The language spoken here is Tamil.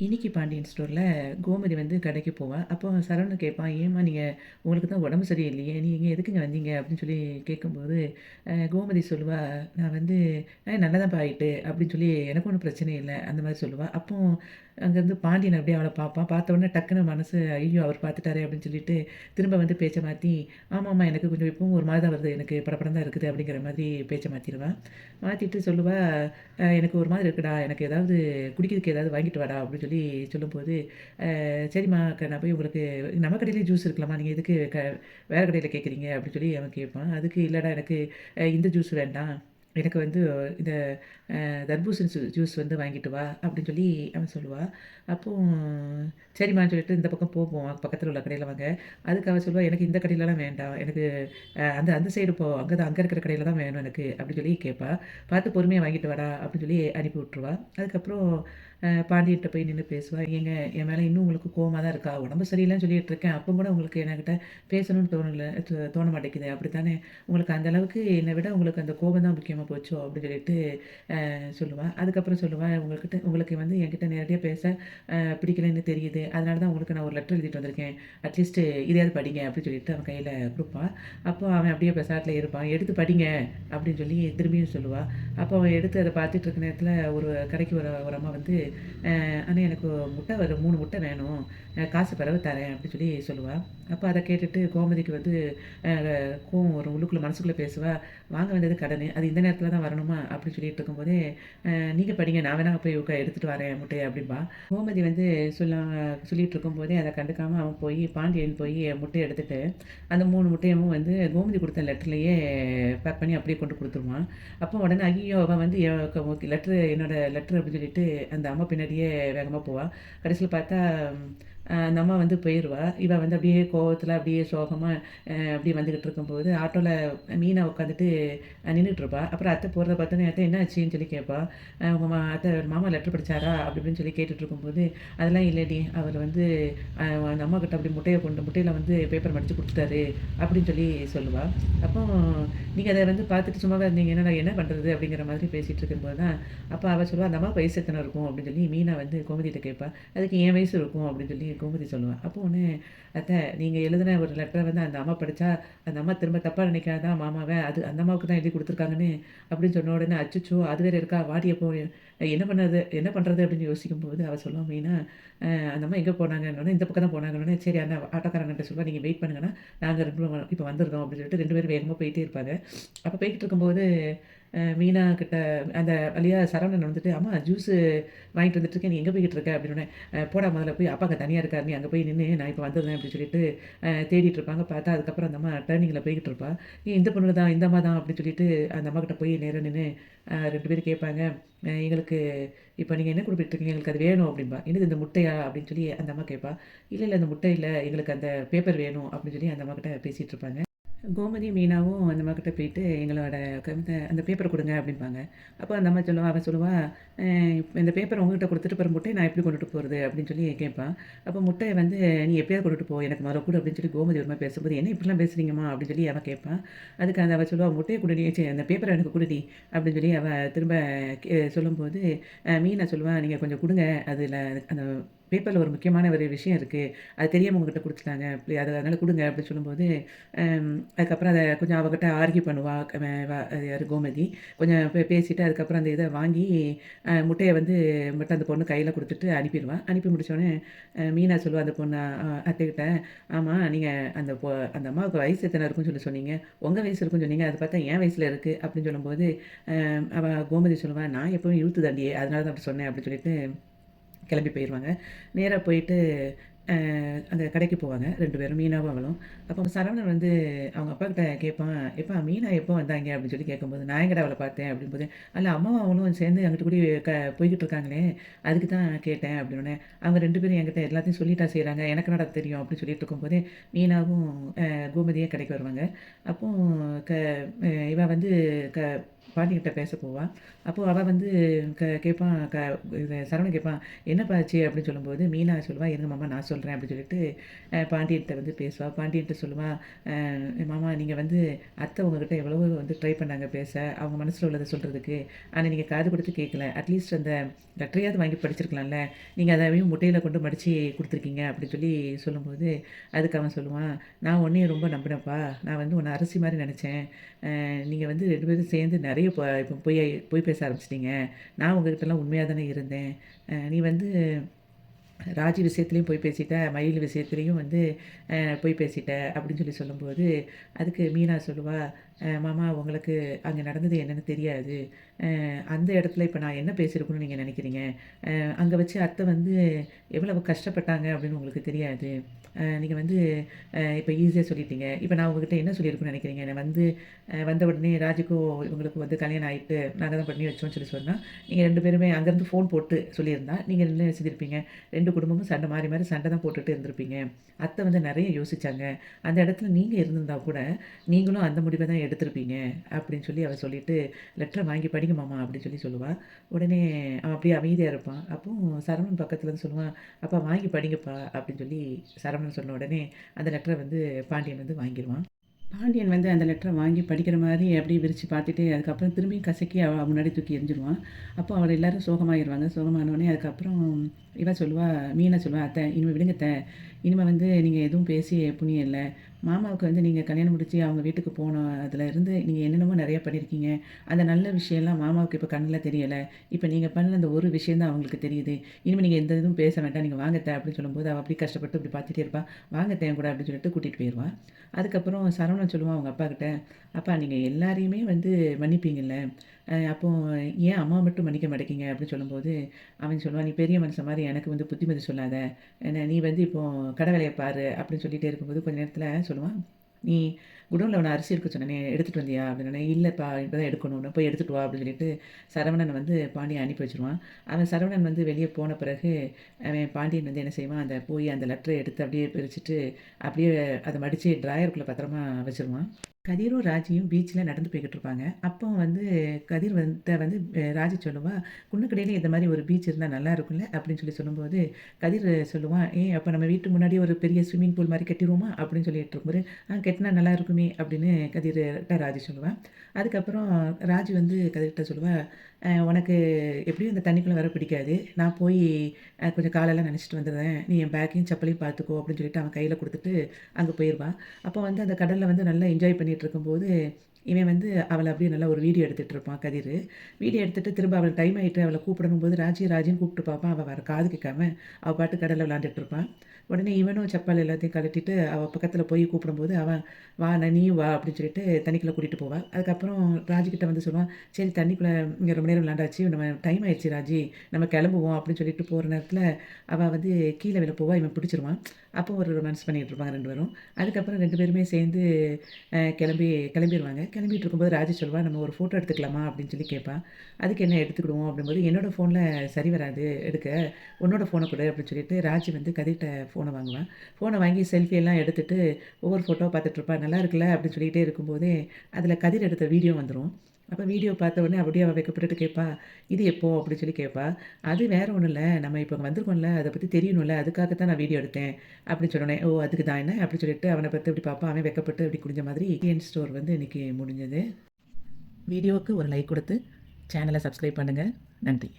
இன்னைக்கு பாண்டியன் ஸ்டோர்ல கோமதி வந்து கடைக்கு போவா. அப்போ சரவணன் கேட்பான், "ஏம்மா நீங்க உங்களுக்கு தான் உடம்பு சரியில்லையே! நீங்க எதுக்குங்க வந்தீங்க?" அப்படின்னு சொல்லி கேட்கும்போது, கோமதி சொல்லுவா, "நான் வந்து நல்லா தான்ப்பா ஆயிட்டு" அப்படின்னு சொல்லி, "எனக்கு ஒண்ணும் பிரச்சனை இல்ல." அந்த மாரி சொல்லுவா. அப்போ அங்கேருந்து பாண்டியன் அப்படியே அவள பார்ப்பான். பார்த்த உடனே டக்குனு மனசு, "ஐயோ! அவர் பார்த்துட்டாரே!" அப்படின்னு சொல்லிட்டு, திரும்ப வந்து பேச்ச மாத்தி, "ஆமாம்மா எனக்கு கொஞ்சம் இப்பவும் ஒரு மாரி தான் வருது. எனக்கு படபடன்னு தான் இருக்குது." அப்படிங்கிற மாதிரி பேச்ச மாத்திருவா. மாத்திட்டு சொல்லுவா, எனக்கு ஒரு மாதிரி இருக்குடா. எனக்கு ஏதாவது குடிக்கிறதுக்கு ஏதாவது வாங்கிட்டு வாடா" அப்படின்னு சொல்லி சொல்லும்போது, சரிம்மா நான் போய் உங்களுக்கு நம்ம கடையிலேயே ஜூஸ் இருக்கலாமா? நீங்க எதுக்கு வேற கடையில கேட்குறீங்க?" அப்படின்னு சொல்லி அவன் கேட்பான். அதுக்கு இல்லடா எனக்கு இந்த ஜூஸ் வேண்டாம். எனக்கு வந்து இந்த தர்பூசணி ஜூஸ் வந்து வாங்கிட்டு வா அப்படின்னு சொல்லி அவன் சொல்லுவா. அப்போ சரிம்மான்னு சொல்லிட்டு இந்த பக்கம் போவோம். பக்கத்துல உள்ள கடையில வாங்க. அதுக்கு அவ சொல்லுவா, "எனக்கு இந்த கடையிலலாம் வேண்டாம். எனக்கு அந்த அந்த சைடு போ. அங்க இருக்கிற கடையில தான் வேணும் எனக்கு." அப்படின்னு சொல்லி கேட்பா. "பார்த்து பொறுமையா வாங்கிட்டு வாடா" அப்படின்னு சொல்லி அனுப்பி விட்டுருவா. அதுக்கப்புறம் பாண்டியன்ட்ட போய் நின்னு பேசுவா. "ஏங்க என் மேல இன்னும் உங்களுக்கு கோவமா தான் இருக்கா? உடம்பு சரியில்லன்னு சொல்லிட்டு இருக்கேன். அப்போ கூட உங்களுக்கு என்கிட்ட பேசணும்னு தோணல தோண மாட்டேங்குது. அப்படித்தானே? உங்களுக்கு அந்த அளவுக்கு என்ன விட உங்களுக்கு அந்த கோபம் தான் முக்கியமா போச்சோ?" அப்படின்னு சொல்லிட்டு சொல்லுவா. அதுக்கப்புறம் சொல்லுவா, உங்களுக்கு வந்து என்கிட்ட நேரடியா பேச பிடிக்கலன்னு தெரியுது. அதனால தான் உங்களுக்கு நான் ஒரு லெட்டர் எழுதிட்டு வந்திருக்கேன். அட்லீஸ்ட் இதையாவது படிங்க அப்படின்னு சொல்லிட்டு அவன் கையில குடுப்பா. அப்போ அவன் அப்படியே பெசாட்ல இருப்பான். எடுத்து படிங்க அப்படின்னு சொல்லி திரும்பியும் சொல்லுவா. அப்போ அவன் எடுத்து அத பார்த்துட்டு இருக்க நேரத்தில ஒரு கடைக்கு ஒரு அம்மா வந்து, அண்ணே எனக்கு முட்டை 3 முட்டை வேணும். காசு பிறவு தரேன் அப்படின்னு சொல்லி சொல்லுவா. அப்ப அத கேட்டுட்டு கோமதிக்கு வந்து அ கோவம் வரும். உள்ளுக்குள்ள மனசுக்குள்ள பேசுவா, வாங்க வந்தது கடனு. அது இந்த நேரத்தில தான் வரணுமா? அப்படின்னு சொல்லிட்டு இருக்கும்போதே, நீங்க படிங்க. நான் வேணா போய் எடுத்துட்டு வரேன் முட்டைய அப்படிம்பா. கோமதி வந்து சொல்ல சொல்லிட்டு இருக்கும்போதே அத கண்டுக்காம அவன் போய் பாண்டியன் போய் முட்டைய எடுத்துட்டு, அந்த 3 முட்டையும் வந்து கோமதி குடுத்த லெட்டர்லயே பேக் பண்ணி அப்படியே கொண்டு குடுத்துருவான். அப்போ உடனே ஐய்யயோ! அவ வந்து லெட்டரு என்னோட லெட்டர் அப்படின்னு சொல்லிட்டு அந்த அம்மா பின்னாடியே வேகமா போவா. கடைசில பார்த்தா அந்த அம்மா வந்து போயிருவா. இவ வந்து அப்படியே கோவத்துல அப்படியே சோகமா அப்படியே வந்துகிட்டு இருக்கும்போது, ஆட்டோல மீனா உட்காந்துட்டு நின்னுட்டு இருப்பா. அப்புறம் அத்தை போறத பார்த்தோன்னே, "அத்தை என்ன ஆச்சுன்னு?" சொல்லி கேட்பா. உங்க அத்தை மாமா லெட்டர் படிச்சாரா?" அப்படி இப்படின்னு சொல்லி கேட்டுட்டு இருக்கும்போது, "அதெல்லாம் இல்லடி. அவர் வந்து அந்த அம்மாகிட்ட அப்படி முட்டையில வந்து பேப்பர் மடிச்சு குடுத்துட்டாரு." அப்படின்னு சொல்லி சொல்லுவா. அப்போ நீங்க அத வந்து பார்த்துட்டு சும்மாவே இருந்தீங்கன்னா, நான் என்ன பண்றது? அப்படிங்கிற மாதிரி பேசிட்டு இருக்கும்போது தான், அப்ப அவ சொல்லுவா, "அந்த அம்மாவுக்கு வயசு எத்தன இருக்கும்?" அப்படின்னு சொல்லி மீனா வந்து கோமதிட்ட கேட்பா. அதுக்கு என் வயசு இருக்கும் அப்படின்னு சொல்லி கோமதி சொல்லுவா. அப்போ உடனே, "அத்தை நீங்க எழுதின ஒரு லெட்டர வந்து அந்த அம்மா படிச்சா, அந்த அம்மா திரும்ப தப்பா நினைக்காதா மாமாவ? அது அந்த அம்மாவுக்கு தான் எழுதி குடுத்துருக்காங்கன்னு" அப்படின்னு சொன்ன உடனே, "அச்சச்சோ! அது வேற இருக்கா? வாடி அப்போ என்ன பண்றது?" அப்படின்னு யோசிக்கும்போது அவ சொல்லுவா மீனா, அந்த அம்மா எங்க போனாங்கன்னோனே, "இந்த பக்கம் தான் போனாங்கன்னோனே" சரி அந்த ஆட்டோக்காரங்கட்ட சொல்லுவா, "நீங்க வெயிட் பண்ணுங்கன்னா, நாங்க 2 பேரும் இப்ப வந்துர்றோம்" அப்படின்னு சொல்லிட்டு 2 பேரும் வேகமா போயிட்டே இருப்பாங்க. அப்ப போய்க்கிட்டு இருக்கும்போது, மீனா கிட்ட அந்த வழியா சரவணன் வந்துட்டு, "அம்மா ஜூஸு வாங்கிட்டு வந்துட்டுருக்கேன். நீ எங்க போய்க்கிட்டு இருக்க?" அப்படின்னோனே, போடா முதல்ல போய் அப்பா அங்க தனியா இருக்காரு. நீ அங்க போய் நின்னு, நான் இப்ப வந்துடுறேன்" அப்படின்னு சொல்லிட்டு தேடிட்டு இருப்பாங்க. பார்த்தா அதுக்கப்புறம் அந்த அம்மா டர்னிங்ல போய்க்கிட்டு இருப்பா. இந்த பொண்ணு தான், இந்த அம்மா தான்" அப்படின்னு சொல்லிட்டு அந்த அம்மாகிட்ட போய் நேரா நின்னு 2 பேரும் கேட்பாங்க. எங்களுக்கு இப்ப நீங்க என்ன குடுத்துட்டுருக்கீங்க? எங்களுக்கு அது வேணும்" அப்படிம்பா. "என்னது இந்த முட்டையா?" அப்படின்னு சொல்லி அந்த அம்மா கேட்பா. "இல்ல, இல்ல இந்த முட்டை இல்ல. எங்களுக்கு அந்த பேப்பர் வேணும்" அப்படின்னு சொல்லி அந்த அம்மாகிட்ட பேசிட்டு இருப்பாங்க. கோமதியும், மீனாவும் அந்த அம்மாகிட்ட போயிட்டு, "எங்களோட அந்த பேப்பர குடுங்க" அப்படிம்பாங்க. அப்போ அந்த அம்மா சொல்லுவா அவ சொல்லுவா, இந்த பேப்பர உங்ககிட்ட குடுத்துட்டு அப்புறம் முட்டைய நான் எப்படி கொண்டுட்டு போறது?" அப்படின்னு சொல்லி கேட்பா. அப்போ முட்டைய வந்து, "நீ எப்பயாவது கொண்டுட்டு போ. எனக்கு முதல்ல குடு" அப்படின்னு சொல்லி கோமதி ஒரு மாரி பேசும்போது, "என்ன இப்படிலாம் பேசுறீங்கம்மா?" அப்படின்னு சொல்லி அவ கேட்பா. அதுக்கு அவ சொல்லுவா, "முட்டைய குடுடி, அந்த பேப்பர எனக்கு குடுடி" அப்படின்னு சொல்லி அவ திரும்ப சொல்லும்போது, மீனா சொல்லுவா, "நீங்க கொஞ்சம் குடுங்க. அதுல அந்த பேப்பர்ல ஒரு முக்கியமான ஒரு விஷயம் இருக்கு. அது தெரியாம உங்ககிட்ட குடுத்துட்டாங்க. அதனால குடுங்க" அப்படின்னு சொல்லும்போது, அதுக்கப்புறம் அத கொஞ்சம் அவகிட்ட ஆர்கியூ பண்ணுவா. அது யாரு கோமதி. கொஞ்சம் பேசிட்டு அதுக்கப்புறம் அந்த இத வாங்கி முட்டைய வந்து மட்டும் அந்த பொண்ணு கையில குடுத்துட்டு அனுப்பிருவா. அனுப்பி முடிச்சோனே, மீனா சொல்லுவா அந்த பொண்ணு அத்தைகிட்ட, "ஆமா நீங்க அந்த அம்மாவுக்கு வயசு எத்தன இருக்குன்னு சொல்லி சொன்னீங்க? உங்க வயசு இருக்குன்னு சொன்னீங்க. அது பார்த்தா என் வயசுல இருக்கு." அப்படின்னு சொல்லும்போது, அவ கோமதி சொல்லுவா, "நான் எப்பவும் யூத்து தாண்டி. அதனால தான் அப்படி சொன்னேன்." அப்படின்னு சொல்லிட்டு கிளம்பி போயிருவாங்க. நேரா போயிட்டு அந்த கடைக்கு போவாங்க 2 பேரும் மீனாவும் அவளும். அப்போ சரவணன் வந்து அவங்க அப்பாகிட்ட கேட்பான், "எப்பா மீனா எப்போ வந்தாங்க?" அப்படின்னு சொல்லி கேட்கும்போது, "நான் எங்கடா அவள பார்த்தேன்?" அப்படிங்கும்போது, "அல்ல அம்மாவும் அவளும் சேர்ந்து அங்கிட்டு கூடி போய்க்கிட்டு இருக்காங்களே, அதுக்கு தான் கேட்டேன்." அப்படின்னோனே, "அவங்க 2 பேரும் என்கிட்ட எல்லாத்தையும் சொல்லிட்டா செய்றாங்க. எனக்கு என்னடா தெரியும்?" அப்படின்னு சொல்லிட்டு இருக்கும்போதே, மீனாவும் கோமதியும் கடைக்கு வருவாங்க. அப்போ க இவ வந்து க பாட்டிகிட்ட பேச போவா. அப்போ அவ வந்து கேட்பான் இது சரவணன் கேட்பான், "என்னப்பா ஆச்சு?" அப்படின்னு சொல்லும்போது, மீனா சொல்லுவா, "இருங்க மாமா நான் சொல்றேன்" அப்படின்னு சொல்லிட்டு பாண்டியன்ட்ட வந்து பேசுவா. பாண்டியன்ட்ட சொல்லுவா, மாமா நீங்க வந்து அத்தை உங்ககிட்ட எவ்வளவோ வந்து ட்ரை பண்ணாங்க பேச, அவங்க மனசுல உள்ளத சொல்றதுக்கு. ஆனா நீங்க காது குடுத்து கேட்கல. அட்லீஸ்ட் அந்த லெட்டரையாவது வாங்கி படிச்சிருக்கலாம்ல. நீங்க அதையும் முட்டையில கொண்டு மடிச்சு குடுத்துருக்கீங்க" அப்படின்னு சொல்லி சொல்லும்போது, அதுக்கு அவன் சொல்லுவான், "நான் உன்னைய ரொம்ப நம்பினேன்ப்பா. நான் வந்து உன்ன அரசி மாரி நெனச்சேன். நீங்க வந்து 2 பேரும் சேர்ந்து நெறைய இப்போ பொய் பேச ஆரம்பிச்சிட்டீங்க. நான் உங்ககிட்டலாம் உண்மையா தானே இருந்தேன். நீ வந்து ராஜி விஷயத்துலயும் பொய் பேசிட்ட, மயில் விஷயத்துலயும் வந்து பொய் பேசிட்ட அப்படின்னு சொல்லி சொல்லும்போது, அதுக்கு மீனா சொல்லுவா, மாமா உங்களுக்கு அங்க நடந்தது என்னன்னு தெரியாது. அந்த இடத்துல இப்ப நான் என்ன பேசியிருக்கணும்னு நீங்க நினைக்கிறீங்க? அங்க வச்சு அத்தை வந்து எவ்வளவு கஷ்டப்பட்டாங்க அப்படின்னு உங்களுக்கு தெரியாது. நீங்க வந்து இப்ப ஈஸியா சொல்லிட்டீங்க. இப்ப நான் உங்ககிட்ட என்ன சொல்லியிருக்கணும்னு நினைக்கிறீங்க? நான் வந்து வந்த உடனே ராஜுக்கும் இவங்களுக்கும் வந்து கல்யாணம் ஆயிட்டு, நாங்க தான் பண்ணி வச்சோம்ன்னு சொல்லி சொன்னா, நீங்க 2 பேருமே அங்கேருந்து ஃபோன் போட்டு சொல்லியிருந்தா, நீங்க என்ன செஞ்சிருப்பீங்க? 2 குடும்பமும் சண்டை மாறி மாறி சண்டை தான் போட்டுட்டு இருந்திருப்பீங்க. அத்தை வந்து நெறைய யோசிச்சாங்க. அந்த இடத்துல நீங்க இருந்திருந்தா கூட, நீங்களும் அந்த முடிவ தான் எடுத்திருப்பீங்க. அப்படின்னு சொல்லி அவ சொல்லிட்டு, "லெட்டர வாங்கி படிங்க மாமா" அப்படின்னு சொல்லி சொல்லுவா. உடனே அவன் அப்படியே அமைதியா இருப்பான். அப்போ சரவணன் பக்கத்துல இருந்து சொல்லுவான், "அப்பா வாங்கி படிங்கப்பா" அப்படின்னு சொல்லி சரவணன் சொன்ன உடனே, அந்த லெட்டர வந்து பாண்டியன் வந்து வாங்கிருவான். பாண்டியன் வந்து அந்த லெட்டர வாங்கி படிக்கிற மாரி அப்படியே விரிச்சு பார்த்துட்டு, அதுக்கப்புறம் திரும்பியும் கசக்கி அவ முன்னாடி தூக்கி எறிஞ்சிருவான். அப்போ அவள் எல்லாரும் சோகமாயிருவாங்க. சோகமானோனே அதுக்கப்புறம் இவ சொல்லுவா, மீனா சொல்லுவா, "அத்தை இனிமே விடுங்க அத்தை. இனிமே வந்து நீங்க எதுவும் பேசி புண்ணியம் இல்ல. மாமாவுக்கு வந்து நீங்க கல்யாணம் முடிச்சு அவங்க வீட்டுக்கு போன அதுலருந்து நீங்க என்னென்னமோ நெறைய பண்ணியிருக்கீங்க. அந்த நல்ல விஷயம்லாம் மாமாவுக்கு இப்ப கண்ணுல தெரியல. இப்ப நீங்க பண்ண அந்த ஒரு விஷயம் தான் அவங்களுக்கு தெரியுது. இனிமே நீங்க எந்த இதுவும் பேச வேண்டாம். நீங்க வாங்க அத்தை" அப்படின்னு சொல்லும்போது, அவ அப்படியே கஷ்டப்பட்டு இப்படி பார்த்துட்டே இருப்பா. "வாங்க அத்தை என் கூட" அப்படின்னு சொல்லிட்டு கூட்டிட்டு போயிருவா. அதுக்கப்புறம் சரவணன் சொல்லுவான் அவங்க அப்பாகிட்ட, "அப்பா நீங்க எல்லாரையுமே வந்து மன்னிப்பீங்கல்ல, அப்போ ஏன் அம்மாவ மட்டும் மன்னிக்க மாட்டேங்கிறீங்க?" அப்படின்னு சொல்லும்போது, அவன் சொல்லுவான், "நீ பெரிய மனுஷன் மாரி எனக்கு வந்து புத்திமதி சொல்லாத. நீ வந்து இப்போ கடை வேலைய பாரு" அப்படின்னு சொல்லிட்டே இருக்கும்போது, கொஞ்ச நேரத்தில சொல்லுவான், "நீ குடோன்ல ஒண்ணு அரிசி இருக்க சொன்னனே, எடுத்துட்டு வந்தியா?" அப்படின்னோனே, "இல்லப்பா இப்ப தான் எடுக்கணும். போய் எடுத்துட்டு வா" அப்படின்னு சொல்லிட்டு சரவணன வந்து பாண்டியன் அனுப்பி வச்சுருவான். அவன் சரவணன் வந்து வெளிய போன பிறகு, அவன் பாண்டியன் வந்து என்ன செய்வான், போய் அந்த லெட்டர எடுத்து அப்படியே பிரிச்சுட்டு, அப்படியே அத மடிச்சு ட்ராயருக்குள்ள பத்திரமா வச்சுருவான். கதிரும், ராஜியும் பீச்ல நடந்து போய்க்கிட்டு இருப்பாங்க. அப்போ வந்து கதிர் வந்து ராஜி சொல்லுவா, "குன்னக்குடியில இந்த மாரி ஒரு பீச் இருந்தா நல்லா இருக்கும்ல?" அப்படின்னு சொல்லி சொல்லும்போது, கதிர் சொல்லுவான், "ஏய் அப்ப நம்ம வீட்டு முன்னாடி ஒரு பெரிய ஸ்விம்மிங் பூல் மாரி கட்டிருவோமா?" அப்படின்னு சொல்லிட்டு இருக்கும்போது, கட்டினா நல்லா இருக்குமே" அப்படின்னு கதிர்ட்ட ராஜி சொல்லுவா. அதுக்கப்புறம் ராஜி வந்து கதிர்ட்ட சொல்லுவா, உனக்கு எப்படியும் இந்த தண்ணிக்குள்ள வர பிடிக்காது. நான் போய் கொஞ்சம் காலெல்லாம் நனச்சுட்டு வந்துடுறேன். நீ என் பேக்கையும், செப்பலையும் பார்த்துக்கோ" அப்படின்னு சொல்லிட்டு அவன் கையில குடுத்துட்டு அங்க போயிருவா. அப்போ வந்து அந்த கடல்ல வந்து நல்லா என்ஜாய் பண்ணிட்டு இருக்கும்போது, இவன் வந்து அவள அப்படியே நல்லா ஒரு வீடியோ எடுத்துட்டு இருப்பான் கதிரு. வீடியோ எடுத்துட்டு திரும்ப அவளுக்கு டைம் ஆயிட்டு அவள கூப்பிடணும்போது, ராஜி ராஜின்னு கூப்பிட்டு பார்ப்பான். அவ வேற காது கேட்காம, அவ பாட்டுக்கு கடல்ல விளையாண்டுட்டு இருப்பா. உடனே இவனும் செப்பல் எல்லாத்தையும் கழட்டிட்டு அவ பக்கத்துல போய் கூப்பிடும்போது, அவன் "வா நீயும் வா" அப்படின்னு சொல்லிட்டு தண்ணிக்குள்ள கூட்டிட்டு போவா. அதுக்கப்புறம் ராஜிகிட்ட வந்து சொல்லுவான், "சரி தண்ணிக்குள்ள இங்க ரொம்ப நேரம் விளையாண்டாச்சு. நம்ம டைம் ஆயிடுச்சு ராஜி. நம்ம கிளம்புவோம்" அப்படின்னு சொல்லிட்டு போற நேரத்துல, அவ வந்து கீழ விழ போவா. இவன் பிடிச்சிருவான். அப்போ ஒரு ரொமான்ஸ் பண்ணிட்டு இருப்பாங்க 2 பேரும். அதுக்கப்புறம் 2 பேருமே சேர்ந்து கிளம்பிருவாங்க. கிளம்பிட்டு இருக்கும்போது ராஜி சொல்லுவா, "நம்ம ஒரு ஃபோட்டோ எடுத்துக்கலாமா?" அப்படின்னு சொல்லி கேட்பா. "அதுக்கு என்ன எடுத்துக்கிடுவோம்" அப்படிங்கும்போது, "என்னோட ஃபோன்ல சரி வராது எடுக்க. உன்னோட ஃபோன குடு" அப்படின்னு சொல்லிட்டு ராஜி வந்து கதிர்ட்ட ஃபோன வாங்குவா. ஃபோன வாங்கி செல்ஃபி எல்லாம் எடுத்துட்டு ஒவ்வொரு ஃபோட்டோவா பார்த்துட்டு இருப்பா. "நல்லா இருக்குல்ல" அப்படின்னு சொல்லிட்டே இருக்கும்போதே, அதில கதிர் எடுத்த வீடியோ வந்துரும். அப்ப வீடியோ பார்த்த உடனே அப்படியே அவ வெட்கப்பட்டுட்டு கேட்பா, "இது எப்போ?" அப்படின்னு சொல்லி கேட்பா. "அது வேற ஒண்ணும் இல்ல. நம்ம இப்ப வந்திருக்கோம்ல, அத பத்தி தெரியணும்ல. அதுக்காக தான் நான் வீடியோ எடுத்தேன்." அப்படின்னு சொன்னோனே, "ஓ! அதுக்கு தான் என்ன?" அப்படின்னு சொல்லிட்டு அவன பார்த்து இப்படி பார்ப்பான். அவன் வெட்கப்பட்டு இப்படி குனிஞ்ச மாதிரி என் ஸ்டோர் வந்து இன்னைக்கு முடிஞ்சது. வீடியோவுக்கு ஒரு லைக் குடுத்து சேனல சப்ஸ்கிரைப் பண்ணுங்க. நன்றி.